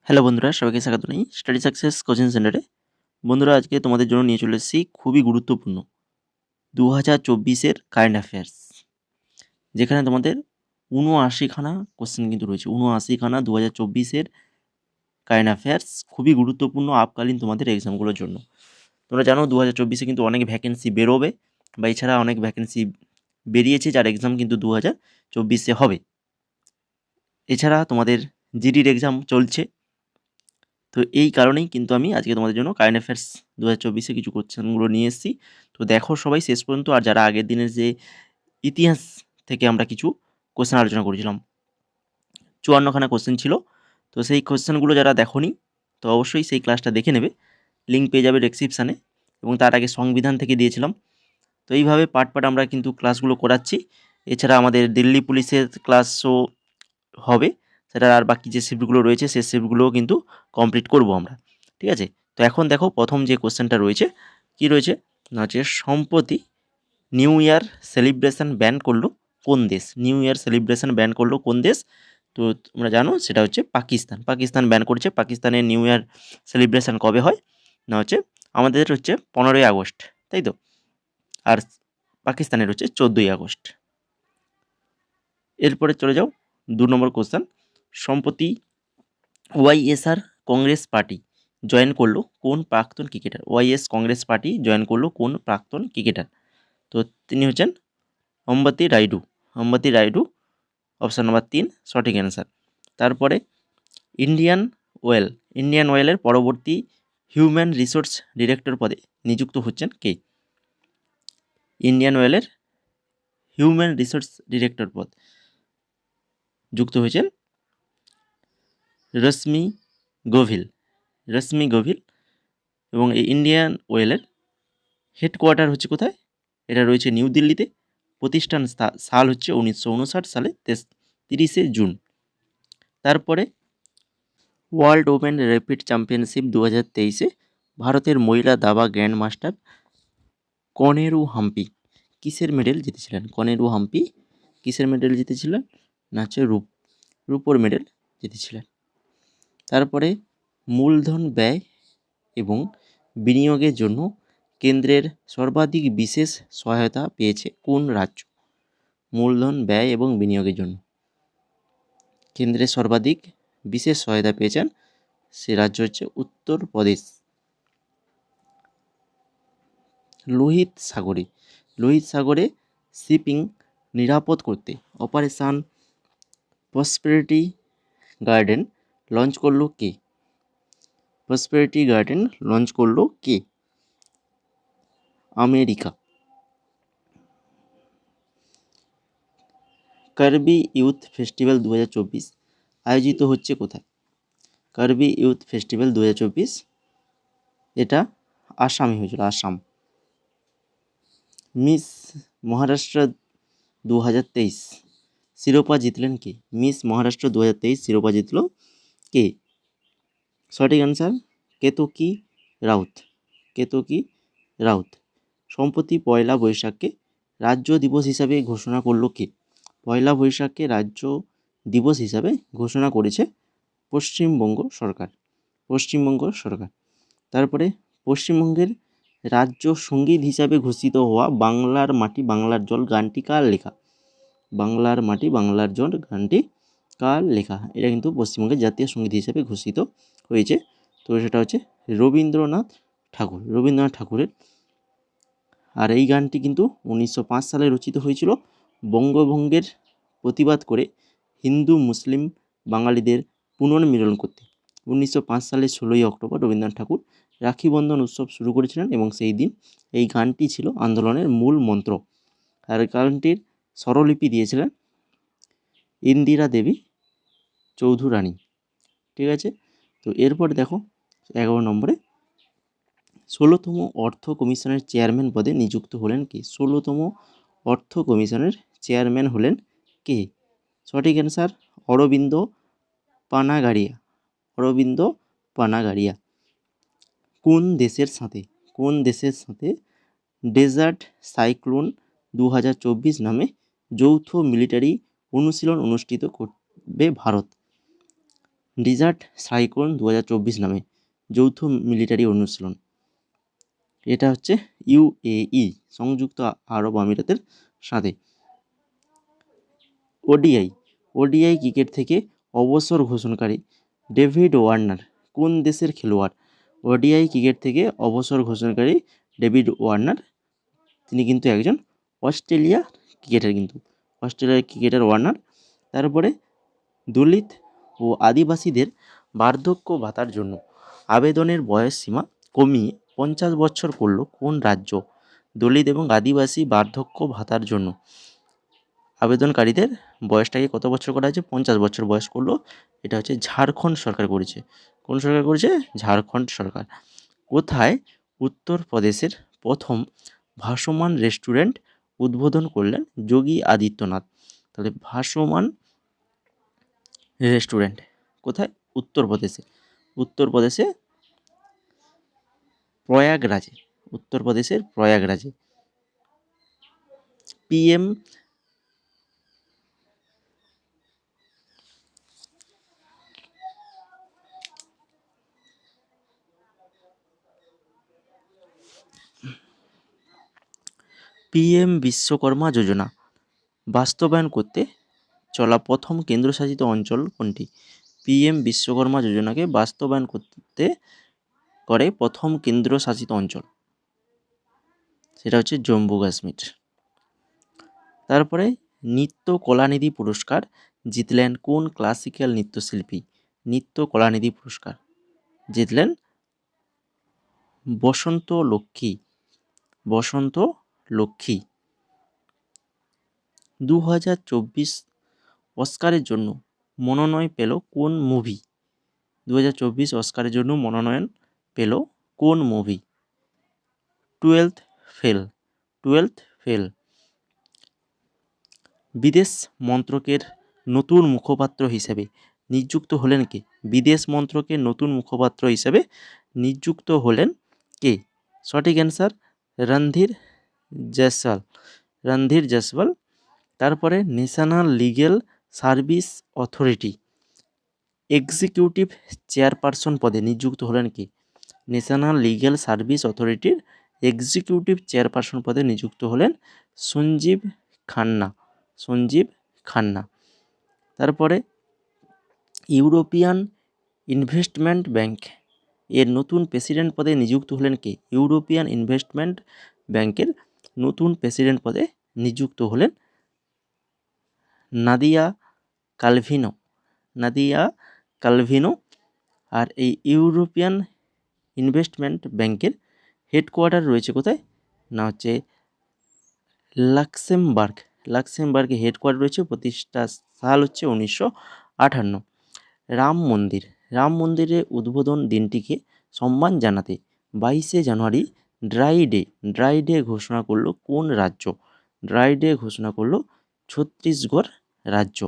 Hello বন্ধুরা, সবাইকে স্বাগত জানাই স্টাডি সাকসেস কোচিং সেন্টারে। বন্ধুরা, আজকে তোমাদের জন্য নিয়ে চলে এসেছি খুবই গুরুত্বপূর্ণ 2024-এর কারেন্ট অ্যাফেয়ার্স, যেখানে তোমাদের ৭৯খানা কোশ্চেন কিন্তু রয়েছে। ৭৯খানা 2024-এর কারেন্ট অ্যাফেয়ার্স খুবই গুরুত্বপূর্ণ আপকালীন তোমাদের এক্সামগুলোর জন্য। তোমরা জানো 2024-এ কিন্তু অনেক ভ্যাকেন্সি বেরোবে, বা এছাড়া অনেক ভ্যাকেন্সি বেরিয়েছে যার এক্সাম কিন্তু 2024-এ হবে। এছাড়া তোমাদের জিডির এক্সাম চলছে। তো এই কারণেই কিন্তু আমি আজকে তোমাদের জন্য কারেন্ট অ্যাফেয়ার্স 2024-এ কিছু কোশ্চেনগুলো নিয়ে এসেছি। তো দেখো সবাই শেষ পর্যন্ত। আর যারা আগের দিনের যে ইতিহাস থেকে আমরা কিছু কোশ্চেন আলোচনা করেছিলাম, 54খানা কোশ্চেন ছিল, তো সেই কোশ্চেনগুলো যারা দেখোনি তো অবশ্যই সেই ক্লাসটা দেখে নেবে। লিঙ্ক পেয়ে যাবে ডেসক্রিপশানে, এবং তার আগে সংবিধান থেকে দিয়েছিলাম। তো এইভাবে পার্ট পার্ট আমরা কিন্তু ক্লাসগুলো করাচ্ছি। এছাড়া আমাদের দিল্লি পুলিশের ক্লাসও হবে, সেটার আর বাকি যে শিফটগুলো রয়েছে সেই শিফটগুলোও কিন্তু কমপ্লিট করব আমরা। ঠিক আছে? তো এখন দেখো প্রথম যে কোশ্চেনটা রয়েছে, কি রয়েছে না হচ্ছে সম্প্রতি নিউ ইয়ার সেলিব্রেশন ব্যান করলো কোন দেশ? নিউ ইয়ার সেলিব্রেশন ব্যান করলো কোন দেশ? তো তোমরা জানো সেটা হচ্ছে পাকিস্তান। পাকিস্তান ব্যান করেছে। পাকিস্তানের নিউ ইয়ার সেলিব্রেশন কবে হয় না হচ্ছে আমাদের হচ্ছে 15ই আগস্ট, তাই তো? আর পাকিস্তানের হচ্ছে 14ই আগস্ট। এরপরে চলে যাও 2 নম্বর কোশ্চেন। সম্প্রতি ওয়াইএসআর কংগ্রেস পার্টি জয়েন করলো কোন প্রাক্তন ক্রিকেটার? ওয়াইএস কংগ্রেস পার্টি জয়েন করলো কোন প্রাক্তন ক্রিকেটার? তো তিনি হচ্ছেন অম্বাতি রাইডু। অম্বাতি রাইডু অপশান নাম্বার 3 সঠিক অ্যান্সার। তারপরে ইন্ডিয়ান ওয়েল। ইন্ডিয়ান ওয়েলের পরবর্তী হিউম্যান রিসোর্স ডিরেক্টর পদে নিযুক্ত হচ্ছেন কে? ইন্ডিয়ান ওয়েলের হিউম্যান রিসোর্স ডিরেক্টর পদ যুক্ত হয়েছেন রশ্মি গভিল। রশ্মি গভিল। এবং এই ইন্ডিয়ান ওয়েলের হেডকোয়ার্টার হচ্ছে কোথায়? এটা রয়েছে নিউ দিল্লিতে। প্রতিষ্ঠান সাল হচ্ছে 1959 সালে 30শে জুন। তারপরে ওয়ার্ল্ড ওপেন র্যাপিড চ্যাম্পিয়নশিপ 2023-এ ভারতের মহিলা দাবা গ্র্যান্ড মাস্টার কনেরু হাম্পি কিসের মেডেল জিতেছিলেন? কনেরু হাম্পি কিসের মেডেল জিতেছিলেন? না হচ্ছে রূপোর মেডেল জিতেছিলেন। তারপরে মূলধন ব্যয় এবং বিনিয়োগের জন্য কেন্দ্রের সর্বাধিক বিশেষ সহায়তা পেয়েছে কোন রাজ্য? মূলধন ব্যয় এবং বিনিয়োগের জন্য কেন্দ্রের সর্বাধিক বিশেষ সহায়তা পেয়েছেন সে রাজ্য হচ্ছে উত্তরপ্রদেশ। লোহিত সাগরে শিপিং নিরাপদ করতে অপারেশন প্রসপেরিটি গার্ডেন লঞ্চ করলো কে? প্রসপেরিটি গার্ডেন লঞ্চ করলো কে? আমেরিকা। কার্বি ইউথ ফেস্টিভ্যাল 2024 আয়োজিত হচ্ছে কোথায়? কার্বি ইউথ ফেস্টিভ্যাল 2024 এটা আসামে হয়েছিল, আসাম। মিস মহারাষ্ট্র 2023 শিরোপা জিতলেন কে? মিস মহারাষ্ট্র 2023 শিরোপা জিতল কে? সঠিক অ্যান্সার কেতকী রাউত। কেতকী রাউত। সম্প্রতি পয়লা বৈশাখকে রাজ্য দিবস হিসাবে ঘোষণা করলো কে? পয়লা বৈশাখকে রাজ্য দিবস হিসাবে ঘোষণা করেছে পশ্চিমবঙ্গ সরকার। পশ্চিমবঙ্গ সরকার। তারপরে পশ্চিমবঙ্গের রাজ্য সঙ্গীত হিসাবে ঘোষিত হওয়া বাংলার মাটি বাংলার জল গানটি কার লেখা? বাংলার মাটি বাংলার জল গানটি কার লেখা? এটা কিন্তু পশ্চিমবঙ্গের জাতীয় সঙ্গীত হিসেবে ঘোষিত হয়েছে। তো সেটা হচ্ছে রবীন্দ্রনাথ ঠাকুর। রবীন্দ্রনাথ ঠাকুরের। আর এই গানটি কিন্তু 1905 সালে রচিত হয়েছিল বঙ্গভঙ্গের প্রতিবাদ করে হিন্দু মুসলিম বাঙালিদের পুনর্মিলন করতে। 1905 সালের 16ই অক্টোবর রবীন্দ্রনাথ ঠাকুর রাখি বন্ধন উৎসব শুরু করেছিলেন, এবং সেই দিন এই গানটি ছিল আন্দোলনের মূল মন্ত্র। আর গানটির স্বরলিপি দিয়েছিলেন ইন্দিরা দেবী চৌধুরানী। ঠিক আছে? তো এরপরে দেখো 11 নম্বরে 16তম অর্থ কমিশনের চেয়ারম্যান পদে নিযুক্ত হলেন কে? 16তম অর্থ কমিশনের চেয়ারম্যান হলেন কে? সঠিক অ্যান্সার অরবিন্দ পানাগাড়িয়া। অরবিন্দ পানাগাড়িয়া। কোন দেশের সাথে ডেজার্ট সাইক্লোন 2024 নামে যৌথ মিলিটারি অনুশীলন অনুষ্ঠিত করবে ভারত? ডিজার্ট সাইক্লোন 2024 নামে যৌথ মিলিটারি অনুশীলন। এটা হচ্ছে ইউএই, সংযুক্ত আরব আমিরাতের সাথে। ওডিআই ক্রিকেট থেকে অবসর ঘোষণাকারী ডেভিড ওয়ার্নার কোন দেশের খেলোয়াড়? ওডিআই ক্রিকেট থেকে অবসর ঘোষণাকারী ডেভিড ওয়ার্নার তিনি কিন্তু একজন অস্ট্রেলিয়ার ক্রিকেটার ওয়ার্নার। তারপরে দলিত ও আদিবাসীদের বার্ধক্য ভাতার জন্য আবেদনের বয়স সীমা কমিয়ে 50 বছর করল কোন রাজ্য? দলিত এবং আদিবাসী বার্ধক্য ভাতার জন্য আবেদনকারীদের বয়সটাকে কত বছর করা হয়েছে? 50 বছর বয়স করলো। এটা হচ্ছে ঝাড়খণ্ড সরকার করেছে। কোন সরকার করেছে? ঝাড়খণ্ড সরকার। কোথায় উত্তরপ্রদেশের প্রথম ভাসমান রেস্টুরেন্ট উদ্বোধন করলেন যোগী আদিত্যনাথ? তাহলে ভাসমান রেস্টুরেন্ট কোথায়? উত্তরপ্রদেশে প্রয়াগরাজে। পিএম বিশ্বকর্মা যোজনা বাস্তবায়ন করতে চলা প্রথম কেন্দ্রশাসিত অঞ্চল কোনটি? পিএম বিশ্বকর্মা যোজনাকে বাস্তবায়ন করতে করে প্রথম কেন্দ্রশাসিত অঞ্চল, সেটা হচ্ছে জম্মু কাশ্মীর। তারপরে নৃত্য কলানিধি পুরস্কার জিতলেন কোন ক্লাসিক্যাল নৃত্যশিল্পী? নৃত্য কলানিধি পুরস্কার জিতলেন বসন্ত লক্ষ্মী। 2024 অস্কারের জন্য মনোনয়ন পেল কোন মুভি? 2024 অস্কারের জন্য মনোনয়ন পেল কোন মুভি? 12th fail. বিদেশ মন্ত্রকের নতুন মুখপাত্র হিসেবে নিযুক্ত হলেন কে? বিদেশ মন্ত্রকের নতুন মুখপাত্র হিসেবে নিযুক্ত হলেন কে? সঠিক অ্যান্সার রণধীর জয়সওয়াল। তারপরে national legal service authority executive chairperson পদে নিযুক্ত হলেন কে? ন্যাশনাল লিগ্যাল সার্ভিস অথরিটির এক্সিকিউটিভ চেয়ারপারসন পদে নিযুক্ত হলেন সঞ্জীব খান্না। তারপরে ইউরোপিয়ান ইনভেস্টমেন্ট ব্যাংক এর নতুন প্রেসিডেন্ট পদে নিযুক্ত হলেন কে? ইউরোপিয়ান ইনভেস্টমেন্ট ব্যাংকের নতুন প্রেসিডেন্ট পদে নিযুক্ত হলেন নাদিয়া কালভিনো। আর এই ইউরোপিয়ান ইনভেস্টমেন্ট ব্যাংকের হেডকোয়ার্টার রয়েছে কোথায়? না হচ্ছে লাক্সেমবার্গে হেডকোয়ার্টার রয়েছে। প্রতিষ্ঠা সাল হচ্ছে 1958। রাম মন্দিরের উদ্বোধন দিনটিকে সম্মান জানাতে 22শে জানুয়ারি ড্রাই ডে ঘোষণা করলো কোন রাজ্য? ড্রাই ডে ঘোষণা করলো ছত্তিশগড় রাজ্য।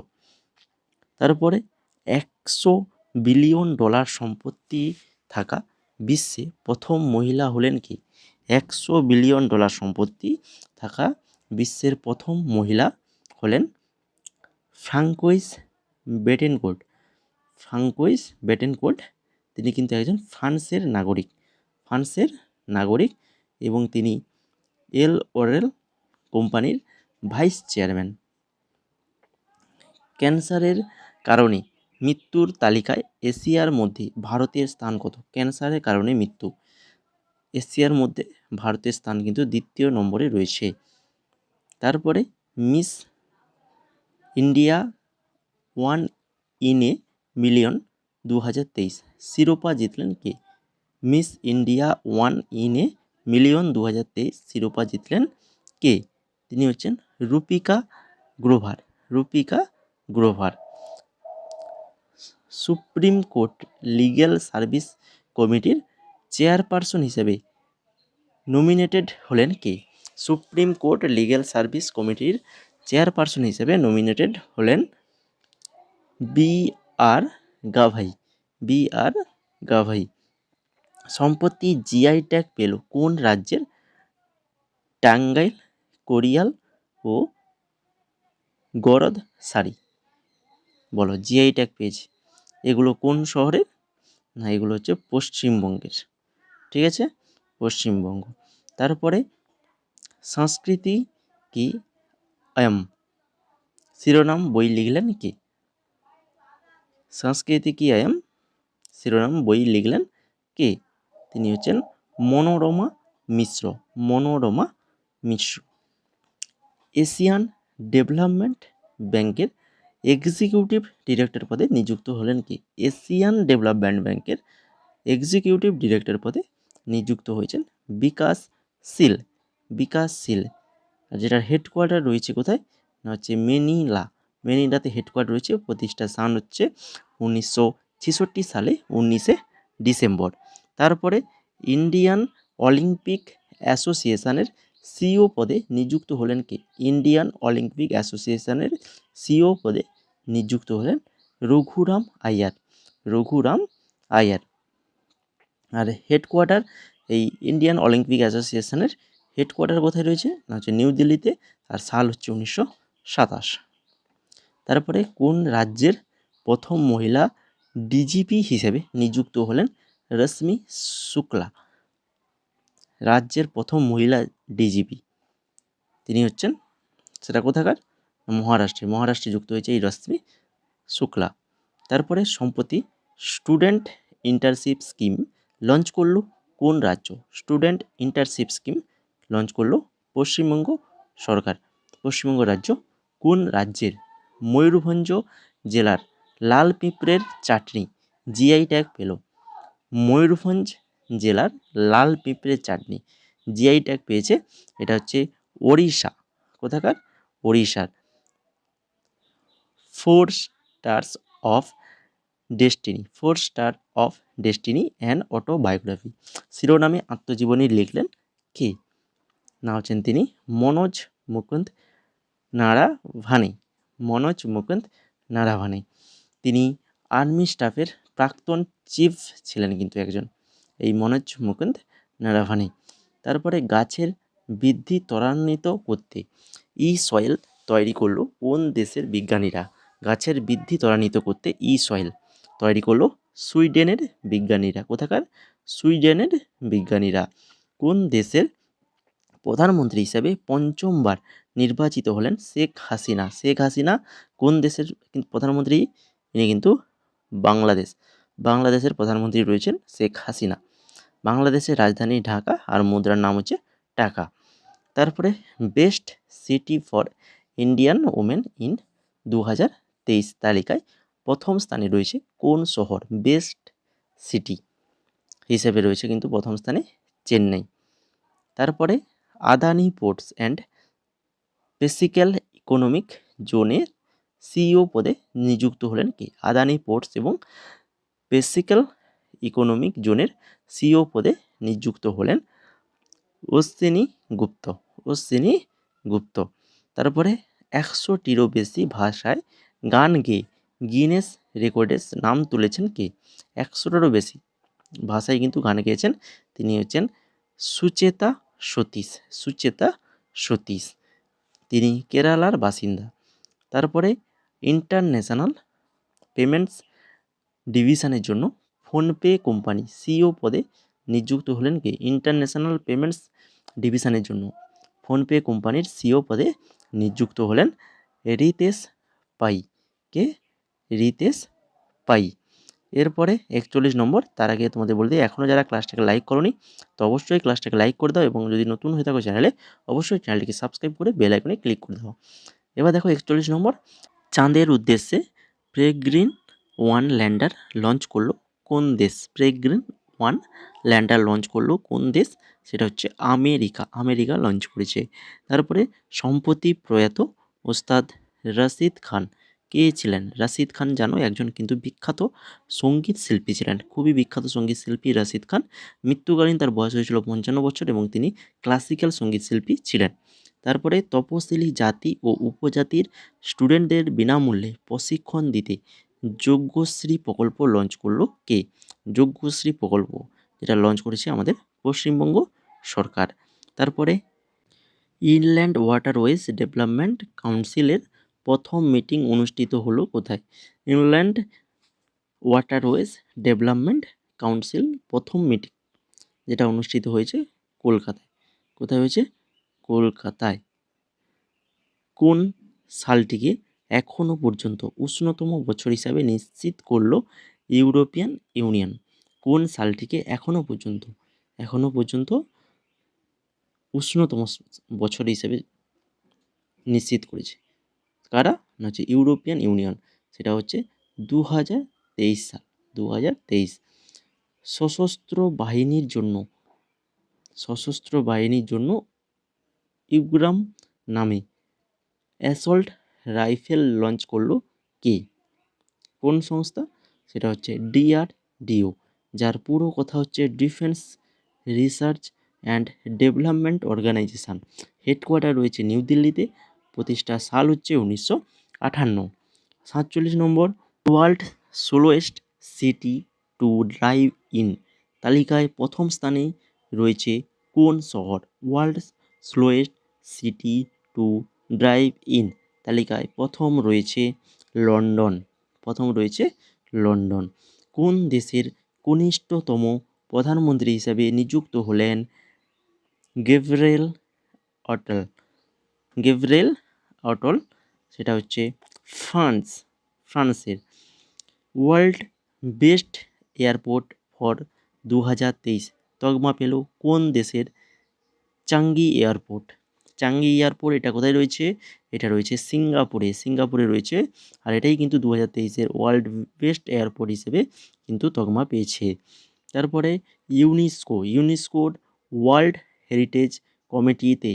তারপরে $100 বিলিয়ন সম্পত্তি থাকা বিশ্বে প্রথম মহিলা হলেন কি? $100 বিলিয়ন সম্পত্তি থাকা বিশ্বের প্রথম মহিলা হলেন ফ্রাঙ্কোইস বেটেনকোট। তিনি কিন্তু একজন ফ্রান্সের নাগরিক এবং তিনি ওরেল কোম্পানির ভাইস চেয়ারম্যান। ক্যান্সারের কারণে মৃত্যুর তালিকায় এশিয়ার মধ্যে ভারতের স্থান কত? ক্যান্সারের কারণে মৃত্যু এশিয়ার মধ্যে ভারতের স্থান কিন্তু 2য় নম্বরে রয়েছে। তারপরে Miss India 1 in a million 2023 শিরোপা জিতলেন কে? Miss India 1 in a million 2023 শিরোপা জিতলেন কে? তিনি হচ্ছেন Rupika Grover. Supreme Court legal service কমিটির চেয়ারপারসন হিসেবে নমিনেটেড হলেন কে? সুপ্রিম কোর্ট লিগ্যাল সার্ভিস কমিটির চেয়ারপারসন হিসেবে নমিনেটেড হলেন বি.আর. গাভাই। সম্প্রতি জিআই ট্যাগ পেল কোন রাজ্যের? টাঙ্গাইল, কোরিয়াল ও গরদ শাড়ি। বলো জিআই ট্যাগ পেয়েছে এগুলো কোন শহরের? না, এগুলো হচ্ছে পশ্চিমবঙ্গের। ঠিক আছে, পশ্চিমবঙ্গ। তারপরে সংস্কৃতি কি আয়াম শিরোনাম বই লিখলেন কে? সংস্কৃতি কি আয়াম শিরোনাম বই লিখলেন কে? তিনি হচ্ছেন মনোরমা মিশ্র। মনোরমা মিশ্র। এশিয়ান ডেভেলপমেন্ট ব্যাংকের এক্সিকিউটিভ ডিরেক্টর পদে নিযুক্ত হলেন কে? এশিয়ান ডেভেলপমেন্ট ব্যাংকের এক্সিকিউটিভ ডিরেক্টর পদে নিযুক্ত হয়েছেন বিকাশ শীল। বিকাশ শীল। আর যেটার হেডকোয়ার্টার রয়েছে কোথায়? না হচ্ছে মেনিলা। মেনিলাতে হেডকোয়ার্টার রয়েছে। প্রতিষ্ঠা সাল হচ্ছে 1966 সালে 19শে ডিসেম্বর। তারপরে ইন্ডিয়ান অলিম্পিক অ্যাসোসিয়েশনের সিইও পদে নিযুক্ত হলেন কে? ইন্ডিয়ান অলিম্পিক অ্যাসোসিয়েশনের সিইও পদে নিযুক্ত হলেন রঘুরাম আয়ার। রঘুরাম আয়ার। আর হেডকোয়ার্টার এই ইন্ডিয়ান অলিম্পিক অ্যাসোসিয়েশনের হেডকোয়ার্টার কোথায় রয়েছে? না হচ্ছে নিউ দিল্লিতে। আর সাল হচ্ছে 1927। তারপরে কোন রাজ্যের প্রথম মহিলা ডিজিপি হিসেবে নিযুক্ত হলেন রশ্মি শুক্লা? রাজ্যের প্রথম মহিলা ডিজিপি তিনি হচ্ছেন, সেটা কোথাকার? মহারাষ্ট্রে। মহারাষ্ট্রে যুক্ত হয়েছে এই রশ্মি শুক্লা। তারপরে সম্প্রতি স্টুডেন্ট ইন্টার্নশিপ স্কিম লঞ্চ করলো কোন রাজ্য? স্টুডেন্ট ইন্টার্নশিপ স্কিম লঞ্চ করলো পশ্চিমবঙ্গ সরকার। পশ্চিমবঙ্গ রাজ্য। কোন রাজ্যের ময়ূরভঞ্জ জেলার লাল পিঁপড়ের চাটনি জিআই ট্যাগ পেল? ময়ূরভঞ্জ জেলার লাল পিঁপড়ের চাটনি জিআই ট্যাগ পেয়েছে। এটা হচ্ছে ওড়িশা। কোথাকার? ওড়িশার। 4 stars of destiny. 4 star of destiny and autobiography শিরোনামে আত্মজীবনী লিখলেন কে? না হচ্ছেন তিনি মনোজ মুকুন্দ নারাভানে। মনোজ মুকুন্দ নারাভানে। তিনি আর্মি স্টাফের প্রাক্তন চিফ ছিলেন কিন্তু একজন, এই মনোজ মুকুন্দ নারাভানে। তারপরে গাছের বৃদ্ধি ত্বরান্বিত করতে সয়েল তৈরি করলো কোন দেশের বিজ্ঞানীরা? গাছের বৃদ্ধি ত্বরান্বিত করতে সয়েল তৈরি করলো সুইডেনের বিজ্ঞানীরা। কোথাকার? সুইডেনের বিজ্ঞানীরা। কোন দেশের প্রধানমন্ত্রী হিসেবে পঞ্চমবার নির্বাচিত হলেন শেখ হাসিনা? শেখ হাসিনা কোন দেশের প্রধানমন্ত্রী? ইনি কিন্তু বাংলাদেশ। বাংলাদেশের প্রধানমন্ত্রী রয়েছেন শেখ হাসিনা। বাংলাদেশের রাজধানী ঢাকা আর মুদ্রার নাম হচ্ছে টাকা। তারপরে best city for Indian women in 2023 তালিকায় প্রথম স্থানে রয়েছে কোন শহর? বেস্ট সিটি হিসেবে রয়েছে কিন্তু প্রথম স্থানে চেন্নাই। তারপরে Adani ports and specific economic জোনের সিইও পদে নিযুক্ত হলেন কে? আদানি পোর্টস এবং স্পেসিফিক ইকোনমিক জোনের সিইও পদে নিযুক্ত হলেন অশ্বিনী গুপ্ত। অশ্বিনী গুপ্ত। তারপরে 100টিরও বেশি ভাষায় গান গেয়ে গিনেস রেকর্ডের নাম তুলেছেন কে? 100টারও বেশি ভাষায় কিন্তু গান গেয়েছেন। তিনি হচ্ছেন সুচেতা সতীশ। সুচেতা সতীশ। তিনি কেরালার বাসিন্দা। তারপরে ইন্টারন্যাশনাল পেমেন্টস ডিভিশনের জন্য ফোনপে কোম্পানি সিইও পদে নিযুক্ত হলেন কে? ইন্টারন্যাশনাল পেমেন্টস ডিভিশনের জন্য ফোনপে কোম্পানির সিইও পদে নিযুক্ত হলেন রিতেশ পাই। কে? রিতেশ পাই। এরপরে 41 নম্বর। তার আগে তোমাদের বলে দিই, এখনও যারা ক্লাসটাকে লাইক করোনি তো অবশ্যই ক্লাসটাকে লাইক করে দাও এবং যদি নতুন হয়ে থাকো চ্যানেলে অবশ্যই চ্যানেলটিকে সাবস্ক্রাইব করে বেল আইকনে ক্লিক করে দাও। এবার দেখো 41 নম্বর। চাঁদের উদ্দেশ্যে পেরেগ্রিন-1 ল্যান্ডার লঞ্চ করলো কোন দেশ? পেরেগ্রিন-1 ল্যান্ডার লঞ্চ করলো কোন দেশ? সেটা হচ্ছে আমেরিকা। আমেরিকা লঞ্চ করেছে। তারপরে সম্প্রতি প্রয়াত ওস্তাদ রশিদ খান কে ছিলেন? রশিদ খান জানো একজন কিন্তু বিখ্যাত সঙ্গীত শিল্পী ছিলেন, খুবই বিখ্যাত সঙ্গীত শিল্পী রশিদ খান। মৃত্যুকালীন তার বয়স হয়েছিল 55 বছর এবং তিনি ক্লাসিক্যাল সঙ্গীত শিল্পী ছিলেন। তারপরে তপশিলি জাতি ও উপজাতির স্টুডেন্টদের বিনামূল্যে প্রশিক্ষণ দিতে যজ্ঞশ্রী প্রকল্প লঞ্চ করলো কে? যজ্ঞশ্রী প্রকল্প যেটা লঞ্চ করেছে আমাদের পশ্চিমবঙ্গ সরকার। তারপরে ইনল্যান্ড ওয়াটারওয়েজ ডেভেলপমেন্ট কাউন্সিলের প্রথম মিটিং অনুষ্ঠিত হলো কোথায়? ইনল্যান্ড ওয়াটারওয়েজ ডেভেলপমেন্ট কাউন্সিল প্রথম মিটিং যেটা অনুষ্ঠিত হয়েছে কলকাতায়। কোথায় হয়েছে? কলকাতায়। কোন সালটিকে এখনো পর্যন্ত উষ্ণতম বছর হিসাবে নিশ্চিত করলো ইউরোপিয়ান ইউনিয়ন? কোন সালটিকে এখনো পর্যন্ত উষ্ণতম বছর হিসেবে নিশ্চিত করেছে? কারা? না হচ্ছে ইউরোপিয়ান ইউনিয়ন। সেটা হচ্ছে 2023 সাল। 2023। সশস্ত্র বাহিনীর জন্য ইউগ্রাম নামে অ্যাসল্ট রাইফেল লঞ্চ করলো কে? কোন সংস্থা? সেটা হচ্ছে DRDO, যার পুরো কথা হচ্ছে defence research and development organisation. Headquarter রয়েছে নিউ দিল্লিতে। প্রতিষ্ঠা সাল হচ্ছে 1958। 47 নম্বর, world slowest city to drive in তালিকায় প্রথম স্থানে রয়েছে কোন শহর? World slowest city to drive in তালিকায় প্রথম রয়েছে লন্ডন। কোন দেশের কনিষ্ঠতম প্রধানমন্ত্রী হিসাবে নিযুক্ত হলেন গেভরেল অটল? সেটা হচ্ছে ফ্রান্সের। ওয়ার্ল্ড বেস্ট এয়ারপোর্ট ফর 2023 তকমা পেল কোন দেশের? Changi airport. এটা কোথায় রয়েছে? এটা রয়েছে সিঙ্গাপুরে রয়েছে। আর এটাই কিন্তু 2023-এর ওয়ার্ল্ড বেস্ট এয়ারপোর্ট হিসেবে কিন্তু তকমা পেয়েছে। তারপরে ইউনেস্কোর ওয়ার্ল্ড হেরিটেজ কমিটিতে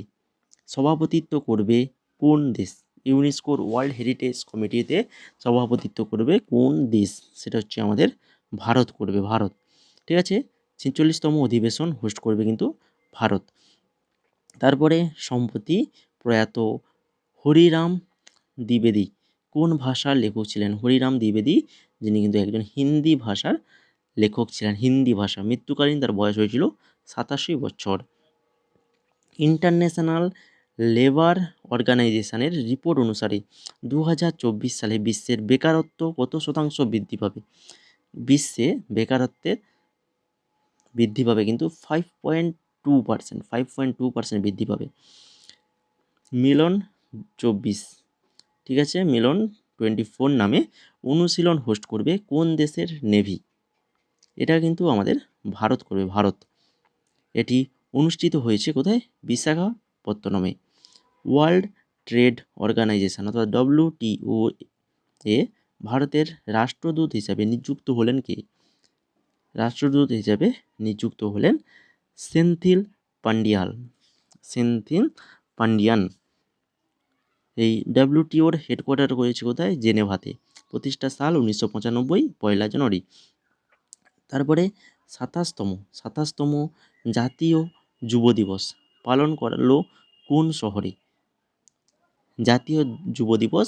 সভাপতিত্ব করবে কোন দেশ? ইউনেস্কোর ওয়ার্ল্ড হেরিটেজ কমিটিতে সভাপতিত্ব করবে কোন দেশ? সেটা হচ্ছে আমাদের ভারত করবে, ভারত। ঠিক আছে, 46তম অধিবেশন হোস্ট করবে কিন্তু ভারত। তারপরে সম্প্রতি প্রয়াত হরিরাম দ্বিবেদী কোন ভাষার লেখক ছিলেন? হরিরাম দ্বিবেদী, যিনি কিন্তু একজন হিন্দি ভাষার লেখক ছিলেন, মৃত্যুকালীন তার বয়স হয়েছিল 87 বছর। ইন্টারন্যাশনাল লেবার অর্গানাইজেশনের রিপোর্ট অনুসারে 2024 সালে বিশ্বের বেকারত্ব কত শতাংশ বৃদ্ধি পাবে? বিশ্বে বেকারত্বের বৃদ্ধি পাবে কিন্তু 5.2% বৃদ্ধি পাবে। মিলন 24, ঠিক আছে, মিলন 24 নামে অনুশীলন হোস্ট করবে কোন দেশের নেভি? এটা কিন্তু আমাদের ভারত করবে, ভারত। এটি অনুষ্ঠিত হয়েছে কোথায়? বিশাখাপত্তনমে। ওয়ার্ল্ড ট্রেড অর্গানাইজেশন অর্থাৎ WTO এ ভারতের রাষ্ট্রদূত হিসাবে নিযুক্ত হলেন কে? রাষ্ট্রদূত হিসাবে নিযুক্ত হলেন সেন্থিল পান্ডিয়ান। এই WTOর হেডকোয়ার্টার রয়েছে কোথায়? জেনেভাতে। প্রতিষ্ঠা সাল 1995, 1 জানুয়ারি। তারপরে 27তম জাতীয় যুব দিবস পালন করলো কোন শহরে? জাতীয় যুব দিবস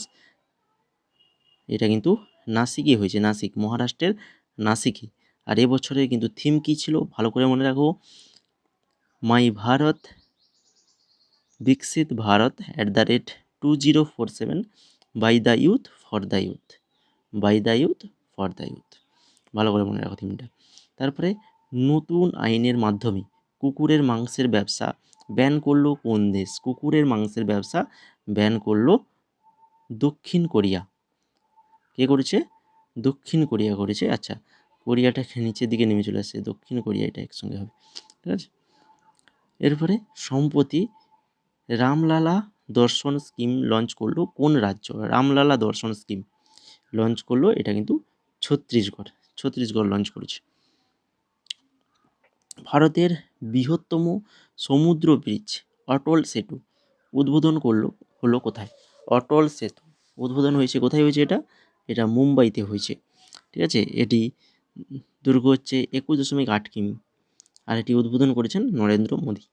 এটা কিন্তু নাসিকে হয়েছে, মহারাষ্ট্রের নাসিকে। আর এবছরে কিন্তু থিম কী ছিল? ভালো করে মনে রাখো, my Bharat Viksit Bharat @2047 by the youth for the youth. ভালো করে মনে রাখো থিমটা। তারপরে নতুন আইনের মাধ্যমে কুকুরের মাংসের ব্যবসা ব্যান করলো কোন দেশ? কুকুরের মাংসের ব্যবসা ব্যান করলো দক্ষিণ কোরিয়া। কে করেছে? দক্ষিণ কোরিয়া করেছে। আচ্ছা, কোরিয়াটা নিচের দিকে নেমে চলে আসছে, দক্ষিণ কোরিয়া, এটা একসঙ্গে হবে, ঠিক আছে। এরপরে সম্প্রতি রামলালা দর্শন স্কিম লঞ্চ করলো কোন রাজ্য? রামলালা দর্শন স্কিম লঞ্চ করলো, এটা কিন্তু ছত্তিশগড় লঞ্চ করেছে। ভারতের বৃহত্তম সমুদ্র ব্রিজ অটল সেতু উদ্বোধন হলো কোথায়? অটল সেতু উদ্বোধন হয়েছে কোথায়? এটা মুম্বাইতে হয়েছে, ঠিক আছে। এটি দৈর্ঘ্য হচ্ছে 21.8 কিমি, আর এটি উদ্বোধন করেছেন Narendra Modi.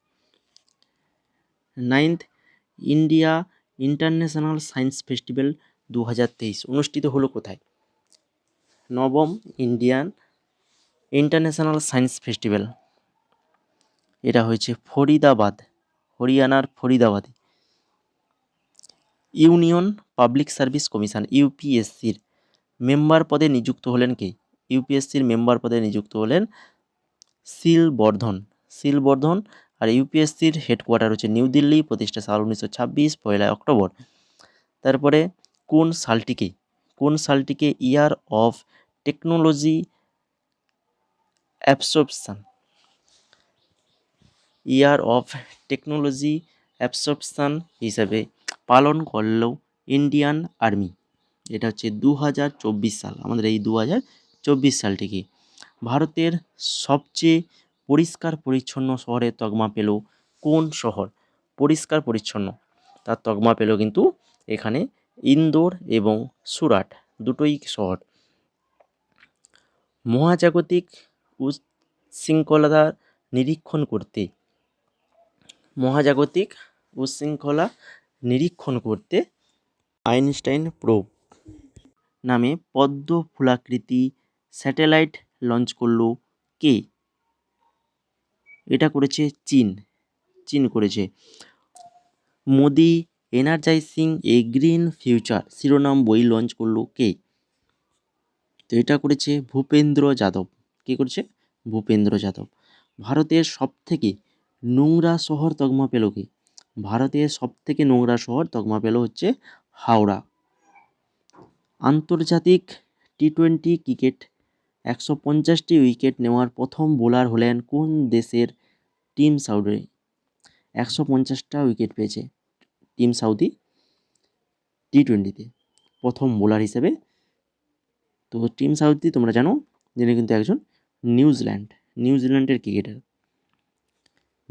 9th India international science festival 2023 অনুষ্ঠিত হলো কোথায়? 9ম ইন্ডিয়ান ইন্টারন্যাশনাল সায়েন্স ফেস্টিভ্যাল, এটা হয়েছে হরিয়ানার ফরিদাবাদে। ইউনিয়ন পাবলিক সার্ভিস কমিশন UPSCর মেম্বার পদে নিযুক্ত হলেন কে? ইউপিএসসির মেম্বার পদে নিযুক্ত হলেন শিলবর্ধন। আর ইউপিএসসির হেডকোয়ার্টার হচ্ছে নিউ দিল্লি, প্রতিষ্ঠা সাল 1926, 1 অক্টোবর। তারপরে কোন সালটিকে ইয়ার অফ টেকনোলজি অ্যাবসর্পশন হিসাবে পালন করল ইন্ডিয়ান আর্মি? এটা হচ্ছে 2024 সাল। আমাদের এই 2024 সালটিকে ভারতের সবচেয়ে পরিষ্কার পরিচ্ছন্ন শহরের তকমা পেল কোন শহর? পরিষ্কার পরিচ্ছন্ন তার তকমা পেল কিন্তু এখানে ইন্দোর এবং সুরাট, দুটোই শহর। মহাজাগতিক উচ্ছৃঙ্খলতা নিরীক্ষণ করতে আইনস্টাইন প্রোব নামে পদ্ম ফুলাকৃতি স্যাটেলাইট লঞ্চ করলো কে? এটা করেছে চীন করেছে। Modi energising a green future শিরোনাম বই লঞ্চ করলো কে? তো এটা করেছে ভূপেন্দ্র যাদব। কে করেছে? ভূপেন্দ্র যাদব। ভারতের সবথেকে নোংরা শহর তকমা পেল কে? ভারতের সবথেকে নোংরা শহর তকমা পেল হচ্ছে হাওড়া। আন্তর্জাতিক টি-20 ক্রিকেট 150টি উইকেট নেওয়ার প্রথম বোলার হলেন কোন দেশের? Tim Southee. 150টা উইকেট পেয়েছে টিম সাউদি টি-20তে প্রথম বোলার হিসেবে। তো টিম সাউদি তোমরা জানো যিনি কিন্তু একজন নিউজিল্যান্ডের ক্রিকেটার।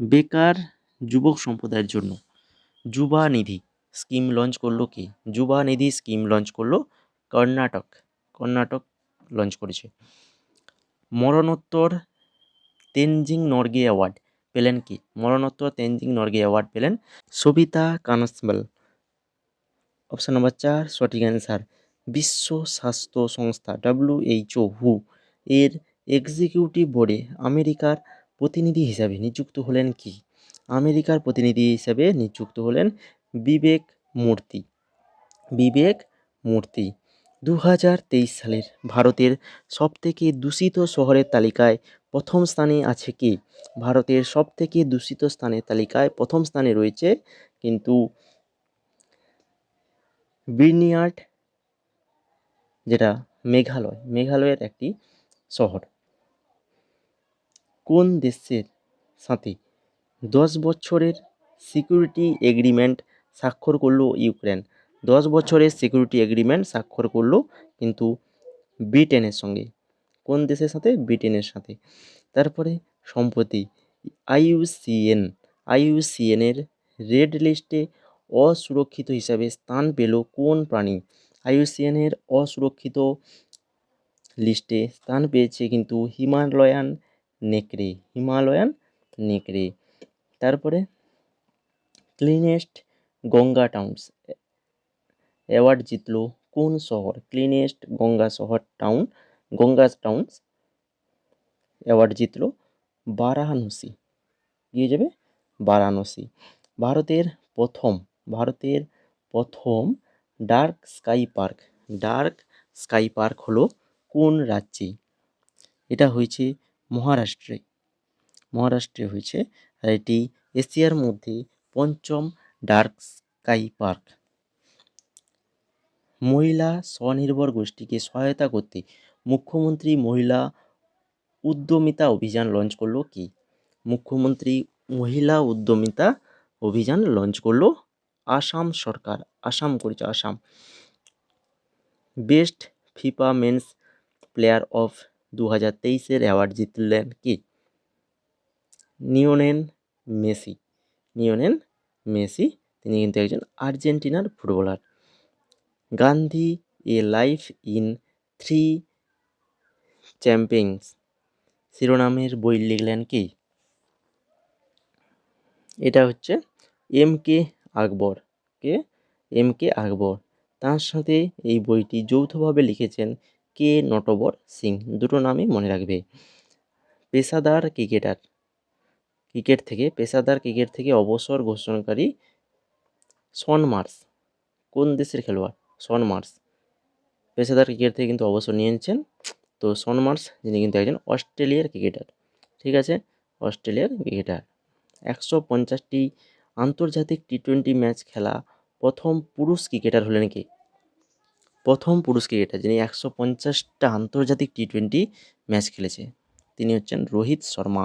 বেকার যুবক সম্প্রদায়ের জন্য যুবা নিধি স্কিম লঞ্চ করলো কে? যুবা নিধি স্কিম লঞ্চ করলো কর্ণাটক লঞ্চ করেছে। মরণোত্তর তেনজিং নরগে অ্যাওয়ার্ড পেলেন কি? মরণোত্তর তেনজিং নরগে অ্যাওয়ার্ড পেলেন সবিতা কানসবাল। অপশান নাম্বার 4 সঠিক অ্যান্সার। বিশ্ব স্বাস্থ্য সংস্থা WHO এর এক্সিকিউটিভ বোর্ডে আমেরিকার প্রতিনিধি হিসাবে নিযুক্ত হলেন কি? আমেরিকার প্রতিনিধি হিসাবে নিযুক্ত হলেন বিবেক মূর্তি। 2023 সালের ভারতের সবথেকে দূষিত শহরের তালিকায় প্রথম স্থানে আছে কি? ভারতের সবথেকে দূষিত স্থানের তালিকায় প্রথম স্থানে রয়েছে কিন্তু বির্নিয়াড, যেটা মেঘালয়ের একটি শহর। কোন দেশের সাথে 10 বছরের সিকিউরিটি এগ্রিমেন্ট স্বাক্ষর করলো ইউক্রেন? 10 বছরের সিকিউরিটি এগ্রিমেন্ট স্বাক্ষর করলো কিন্তু ব্রিটেনের সঙ্গে। কোন দেশের সাথে? ব্রিটেনের সাথে। তারপরে সম্প্রতি আইইউসিএনের রেড লিস্টে অসুরক্ষিত হিসাবে স্থান পেল কোন প্রাণী? আইইউসিএনের অসুরক্ষিত লিস্টে স্থান পেয়েছে কিন্তু হিমালয়ান নেকড়ে। তারপরে ক্লিনেস্ট গঙ্গা টাউন্স অ্যাওয়ার্ড জিতলো কোন শহর? ক্লিনেস্ট গঙ্গা টাউন্স অ্যাওয়ার্ড জিতলো বারাণসী। গিয়ে যাবে বারাণসী। ভারতের প্রথম ডার্ক স্কাই পার্ক হলো কোন রাজ্যে? এটা হয়েছে মহারাষ্ট্রে হয়েছে। আর এটি এশিয়ার মধ্যে পঞ্চম ডার্ক স্কাই পার্ক। মহিলা স্বনির্ভর গোষ্ঠীকে সহায়তা করতে মুখ্যমন্ত্রী মহিলা উদ্যমিতা অভিযান লঞ্চ করলো কি? মুখ্যমন্ত্রী মহিলা উদ্যমিতা অভিযান লঞ্চ করলো আসাম সরকার। Assam. Best FIFA men's player of 2023 award জিতলেন কি? Lionel Messi. তিনি কিন্তু একজন আর্জেন্টিনার footballer. Gandhi a life in 3 champions শিরোনামের বই লিখলেন কি? এটা হচ্ছে এম কে আকবর। তার সাথে এই বইটি যৌথভাবে লিখেছেন কে নটবর সিং। দুটো নামই মনে রাখবে। পেশাদার ক্রিকেট থেকে অবসর ঘোষণাকারী শন মার্শ কোন দেশের খেলোয়াড়? শন মার্শ পেশাদার ক্রিকেট থেকে কিন্তু অবসর নিয়েছেন তো শন মার্শ যিনি কিন্তু একজন অস্ট্রেলিয়ার ক্রিকেটার, ঠিক আছে, অস্ট্রেলিয়ার ক্রিকেটার। 150টি আন্তর্জাতিক টি20 ম্যাচ খেলা প্রথম পুরুষ ক্রিকেটার হলেন কে? প্রথম পুরুষ ক্রিকেটার যিনি 150টা আন্তর্জাতিক টি20 ম্যাচ খেলেছে তিনি হচ্ছেন রোহিত শর্মা।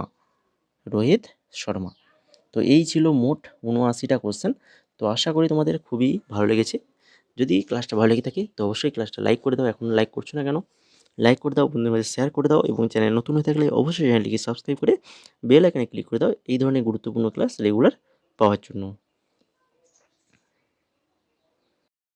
রোহিত শর্মা। তো এই ছিল মোট 79টা কোশ্চেন। তো আশা করি তোমাদের খুবই ভালো লেগেছে। যদি ক্লাসটা ভালো লেগে থাকে তো অবশ্যই ক্লাসটা লাইক করে দাও, এখন লাইক করছো না কেন? লাইক করে দাও, বন্ধুদের মধ্যে শেয়ার করে দাও এবং চ্যানেল নতুন হয়ে থাকলে অবশ্যই চ্যানেলটিকে সাবস্ক্রাইব করে বেল আইকনে ক্লিক করে দাও এই ধরনের গুরুত্বপূর্ণ ক্লাস রেগুলার পাওয়ার জন্য।